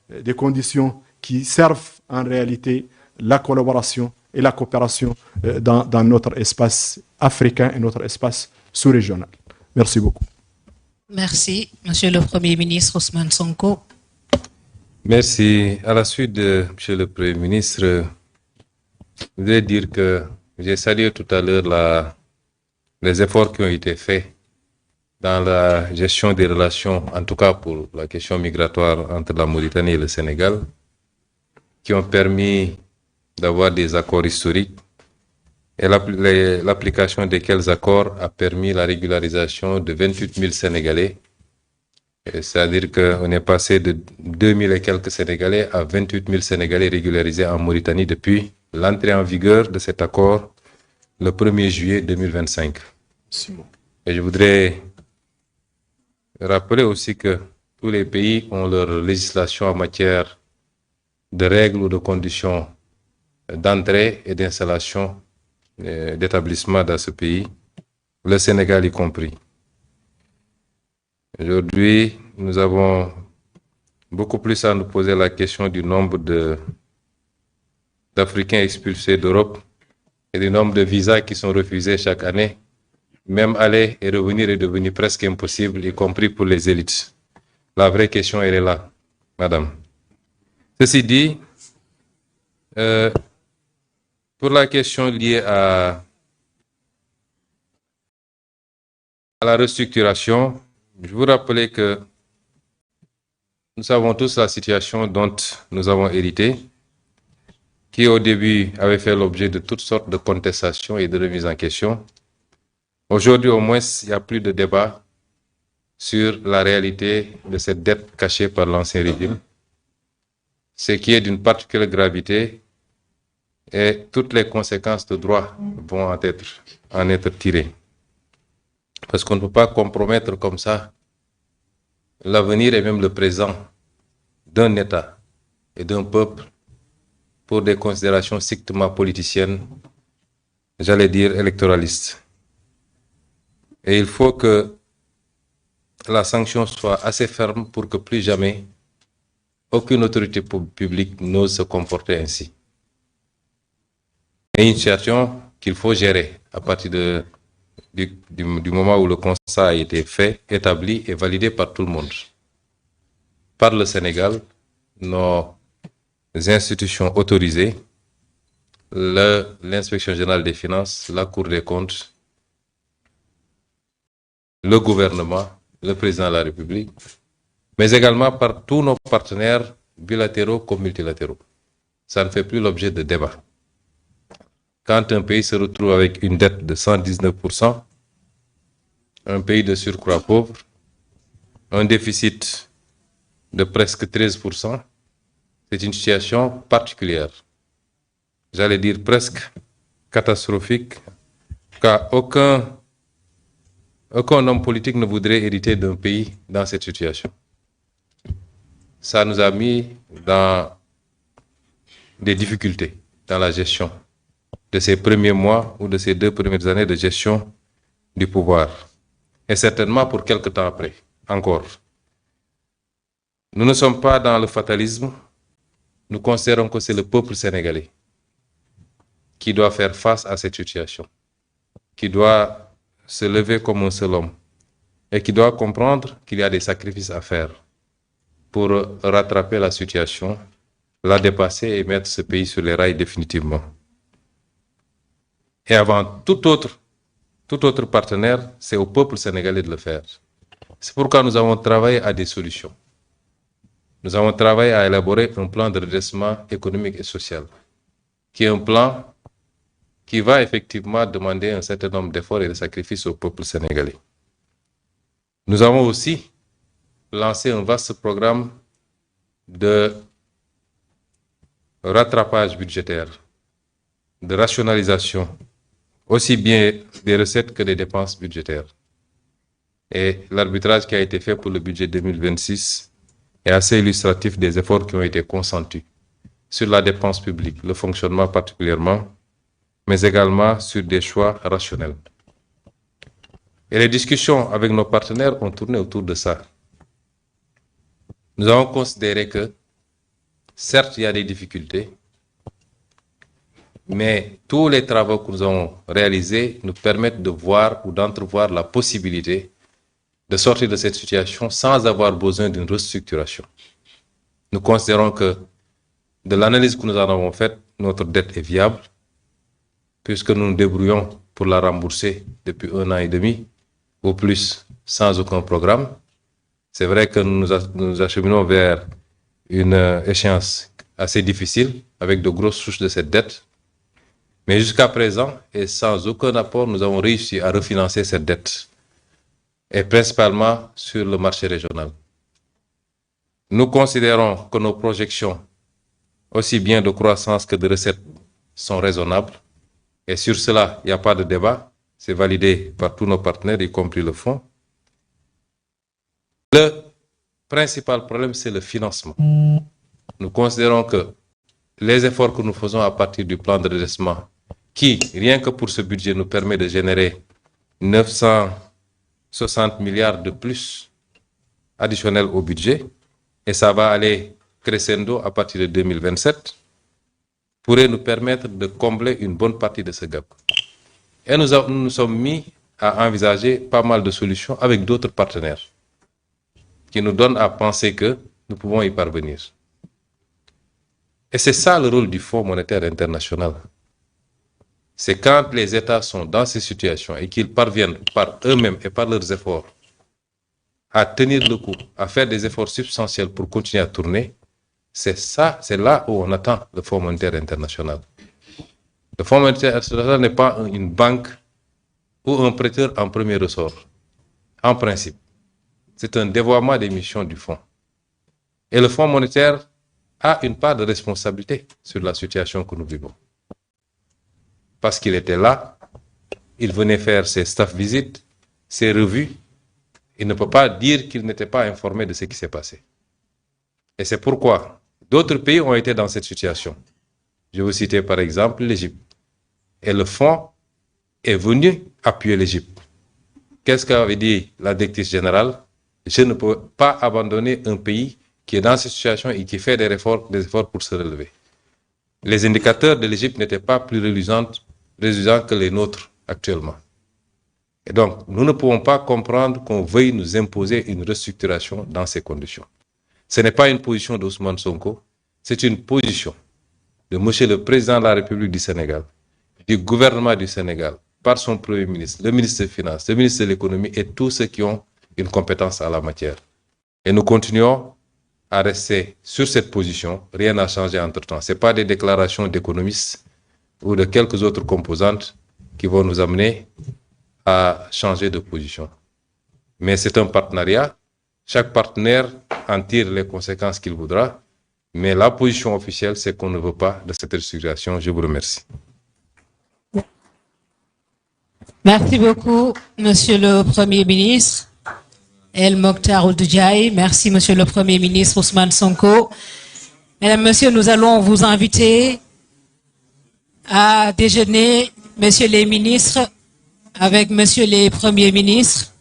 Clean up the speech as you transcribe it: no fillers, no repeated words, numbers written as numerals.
des conditions qui servent en réalité la collaboration et la coopération dans notre espace africain et notre espace sous-régional. Merci beaucoup. Merci, Monsieur le Premier ministre Ousmane Sonko. Merci. À la suite de Monsieur le Premier ministre, je voudrais dire que j'ai salué tout à l'heure les efforts qui ont été faits dans la gestion des relations, en tout cas pour la question migratoire entre la Mauritanie et le Sénégal, qui ont permis d'avoir des accords historiques et l'application desquels accords a permis la régularisation de 28 000 Sénégalais. C'est-à-dire qu'on est passé de 2 000 et quelques Sénégalais à 28 000 Sénégalais régularisés en Mauritanie depuis l'entrée en vigueur de cet accord le 1er juillet 2025. Et je voudrais rappeler aussi que tous les pays ont leur législation en matière de règles ou de conditions d'entrée et d'installation d'établissements dans ce pays, le Sénégal y compris. Aujourd'hui, nous avons beaucoup plus à nous poser la question du nombre d'Africains expulsés d'Europe et du nombre de visas qui sont refusés chaque année. Même aller et revenir est devenu presque impossible, y compris pour les élites. La vraie question, elle est là, madame. Ceci dit, pour la question liée à la restructuration, je vous rappelle que nous savons tous la situation dont nous avons hérité, qui au début avait fait l'objet de toutes sortes de contestations et de remises en question. Aujourd'hui, au moins, il n'y a plus de débat sur la réalité de cette dette cachée par l'ancien régime, ce qui est d'une particulière gravité et toutes les conséquences de droit vont en être tirées. Parce qu'on ne peut pas compromettre comme ça l'avenir et même le présent d'un État et d'un peuple pour des considérations strictement politiciennes, j'allais dire électoralistes. Et il faut que la sanction soit assez ferme pour que plus jamais aucune autorité publique n'ose se comporter ainsi. Et une situation qu'il faut gérer à partir du moment où le constat a été fait, établi et validé par tout le monde. Par le Sénégal, nos institutions autorisées, l'inspection générale des finances, la Cour des comptes, le gouvernement, le président de la République, mais également par tous nos partenaires bilatéraux comme multilatéraux. Ça ne fait plus l'objet de débat. Quand un pays se retrouve avec une dette de 119%, un pays de surcroît pauvre, un déficit de presque 13%, c'est une situation particulière. J'allais dire presque catastrophique, car aucun homme politique ne voudrait hériter d'un pays dans cette situation. Ça nous a mis dans des difficultés dans la gestion de ces premiers mois ou de ces 2 premières années de gestion du pouvoir. Et certainement pour quelque temps après, encore. Nous ne sommes pas dans le fatalisme. Nous considérons que c'est le peuple sénégalais qui doit faire face à cette situation, qui doit se lever comme un seul homme et qui doit comprendre qu'il y a des sacrifices à faire pour rattraper la situation, la dépasser et mettre ce pays sur les rails définitivement. Et avant tout autre partenaire, c'est au peuple sénégalais de le faire. C'est pourquoi nous avons travaillé à des solutions. Nous avons travaillé à élaborer un plan de redressement économique et social, qui est un plan qui va effectivement demander un certain nombre d'efforts et de sacrifices au peuple sénégalais. Nous avons aussi lancé un vaste programme de rattrapage budgétaire, de rationalisation, aussi bien des recettes que des dépenses budgétaires. Et l'arbitrage qui a été fait pour le budget 2026 est assez illustratif des efforts qui ont été consentis sur la dépense publique, le fonctionnement particulièrement, mais également sur des choix rationnels. Et les discussions avec nos partenaires ont tourné autour de ça. Nous avons considéré que certes, il y a des difficultés, mais tous les travaux que nous avons réalisés nous permettent de voir ou d'entrevoir la possibilité de sortir de cette situation sans avoir besoin d'une restructuration. Nous considérons que de l'analyse que nous en avons faite, notre dette est viable, puisque nous nous débrouillons pour la rembourser depuis 1 an et demi, au plus sans aucun programme. C'est vrai que nous nous acheminons vers une échéance assez difficile, avec de grosses souches de cette dette. Mais jusqu'à présent, et sans aucun apport, nous avons réussi à refinancer cette dette, et principalement sur le marché régional. Nous considérons que nos projections, aussi bien de croissance que de recettes, sont raisonnables. Et sur cela, il n'y a pas de débat. C'est validé par tous nos partenaires, y compris le fonds. Le principal problème, c'est le financement. Nous considérons que les efforts que nous faisons à partir du plan de redressement, qui, rien que pour ce budget, nous permet de générer 960 milliards de plus additionnels au budget, et ça va aller crescendo à partir de 2027, pourrait nous permettre de combler une bonne partie de ce gap. Et nous nous sommes mis à envisager pas mal de solutions avec d'autres partenaires qui nous donnent à penser que nous pouvons y parvenir. Et c'est ça le rôle du Fonds monétaire international. C'est quand les États sont dans ces situations et qu'ils parviennent par eux-mêmes et par leurs efforts à tenir le coup, à faire des efforts substantiels pour continuer à tourner, c'est là où on attend le Fonds monétaire international. Le Fonds monétaire international n'est pas une banque ou un prêteur en premier ressort, en principe. C'est un dévoiement des missions du Fonds. Et le Fonds monétaire a une part de responsabilité sur la situation que nous vivons. Parce qu'il était là, il venait faire ses staff visites, ses revues. Il ne peut pas dire qu'il n'était pas informé de ce qui s'est passé. Et c'est pourquoi d'autres pays ont été dans cette situation. Je vais vous citer par exemple l'Égypte. Et le fonds est venu appuyer l'Égypte. Qu'est-ce qu'avait dit la directrice générale? Je ne peux pas abandonner un pays qui est dans cette situation et qui fait des efforts pour se relever. Les indicateurs de l'Égypte n'étaient pas plus reluisants que les nôtres actuellement. Et donc, nous ne pouvons pas comprendre qu'on veuille nous imposer une restructuration dans ces conditions. Ce n'est pas une position d'Ousmane Sonko, c'est une position de Monsieur le Président de la République du Sénégal, du gouvernement du Sénégal, par son Premier ministre, le ministre des Finances, le ministre de l'Économie et tous ceux qui ont une compétence en la matière. Et nous continuons à rester sur cette position, rien n'a changé entre-temps. Ce n'est pas des déclarations d'économistes ou de quelques autres composantes qui vont nous amener à changer de position. Mais c'est un partenariat. Chaque partenaire en tire les conséquences qu'il voudra. Mais la position officielle, c'est qu'on ne veut pas de cette restructuration. Je vous remercie. Merci beaucoup, Monsieur le Premier ministre. El Mokhtar Ould Ndiaye. Merci, Monsieur le Premier ministre Ousmane Sonko. Mesdames, Messieurs, nous allons vous inviter à déjeuner, Messieurs les ministres, avec Messieurs les Premiers ministres.